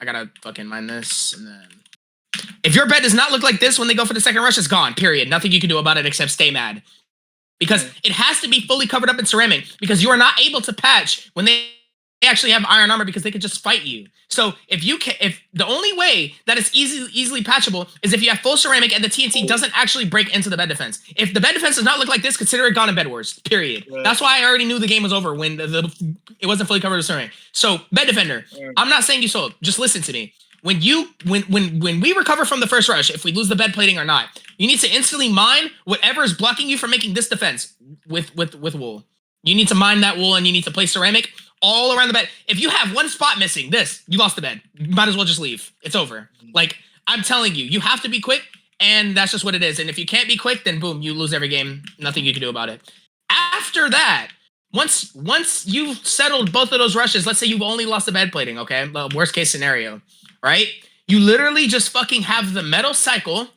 I gotta fucking mine this, and then if your bed does not look like this when they go for the second rush, it's gone. Period. Nothing you can do about it except stay mad. Because it has to be fully covered up in ceramic, because you are not able to patch when they actually have iron armor, because they could just fight you. So if the only way that it's easily patchable is if you have full ceramic and the TNT doesn't actually break into the bed defense. If the bed defense does not look like this, consider it gone in Bed Wars. Period. That's why I already knew the game was over when it wasn't fully covered with ceramic. So bed defender, I'm not saying you sold. Just listen to me. When we recover from the first rush, if we lose the bed plating or not, you need to instantly mine whatever is blocking you from making this defense with wool. You need to mine that wool, and you need to place ceramic all around the bed. If you have one spot missing, you lost the bed. You might as well just leave. It's over. Like, I'm telling you, you have to be quick, and that's just what it is. And if you can't be quick, then boom, you lose every game. Nothing you can do about it. After that, once you've settled both of those rushes, let's say you've only lost the bed plating, okay? Worst case scenario, right? You literally just fucking have the metal cycle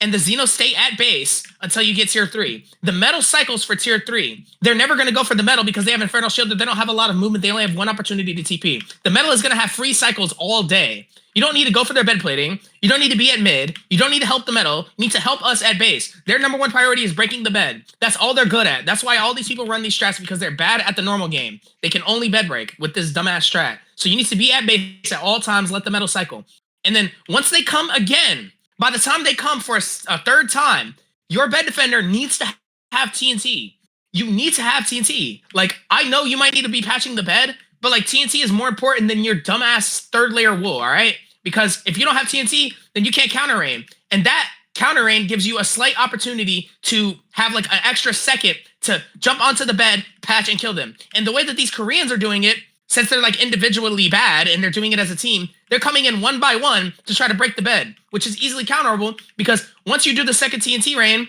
and the Xeno stay at base until you get tier 3. The metal cycles for tier 3. They're never going to go for the metal because they have Infernal Shield. They don't have a lot of movement. They only have one opportunity to TP. The metal is going to have free cycles all day. You don't need to go for their bed plating. You don't need to be at mid. You don't need to help the metal. You need to help us at base. Their number one priority is breaking the bed. That's all they're good at. That's why all these people run these strats, because they're bad at the normal game. They can only bed break with this dumbass strat. So you need to be at base at all times, let the metal cycle. And then once they come again, by the time they come for a third time, your bed defender needs to have TNT. You need to have TNT. Like, I know you might need to be patching the bed, but like TNT is more important than your dumbass third layer wool, all right? Because if you don't have TNT, then you can't counter aim. And that counter aim gives you a slight opportunity to have like an extra second to jump onto the bed, patch, and kill them. And the way that these Koreans are doing it, since they're like individually bad and they're doing it as a team, they're coming in one by one to try to break the bed, which is easily counterable, because once you do the second TNT rain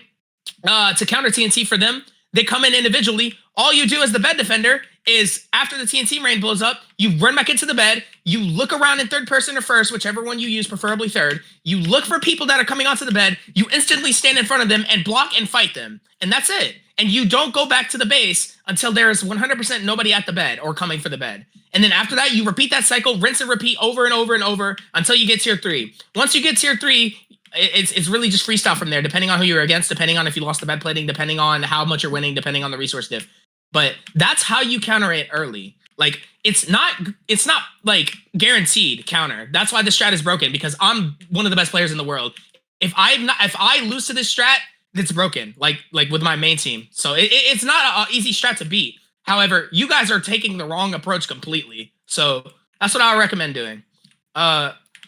to counter TNT for them, they come in individually. All you do as the bed defender is, after the TNT rain blows up, you run back into the bed, you look around in third person or first, whichever one you use, preferably third. You look for people that are coming onto the bed, you instantly stand in front of them and block and fight them. And that's it. And you don't go back to the base until there is 100% nobody at the bed or coming for the bed. And then after that, you repeat that cycle, rinse and repeat over and over and over until you get tier 3. Once you get tier 3, it's really just freestyle from there, depending on who you're against, depending on if you lost the bed plating, depending on how much you're winning, depending on the resource diff. But that's how you counter it early. Like, it's not like guaranteed counter. That's why the strat is broken, because I'm one of the best players in the world. If I lose to this strat, it's broken, like with my main team. So it's not an easy strat to beat. However, you guys are taking the wrong approach completely. So that's what I would recommend doing.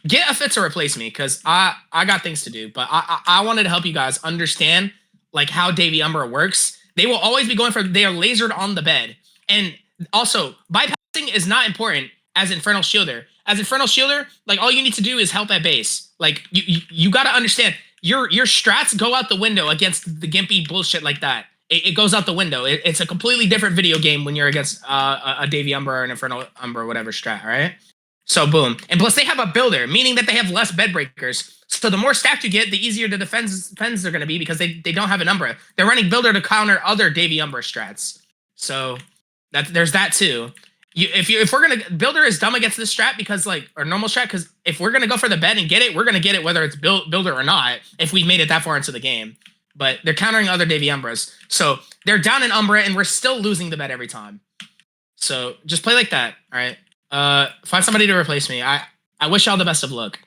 Get a fit to replace me, because I got things to do. But I wanted to help you guys understand like how Davy Umbra works. They will always be going for, they are lasered on the bed. And also, bypassing is not important as Infernal Shielder. As Infernal Shielder, like, all you need to do is help at base. Like, you got to understand, your strats go out the window against the gimpy bullshit like that. It goes out the window. It's a completely different video game when you're against a Davy Umbra or an Infernal Umbra or whatever strat, right? So boom. And plus they have a builder, meaning that they have less bed breakers. So the more stacked you get, the easier the defense are going to be, because they don't have an Umbra. They're running builder to counter other Davy Umbra strats. So there's that too. If we're gonna, builder is dumb against this strat, because like, or normal strat, because if we're gonna go for the bed and get it, we're gonna get it whether it's builder or not, if we've made it that far into the game. But they're countering other Davy Umbras. So they're down in Umbra and we're still losing the bed every time. So just play like that, all right? Find somebody to replace me. I wish y'all the best of luck.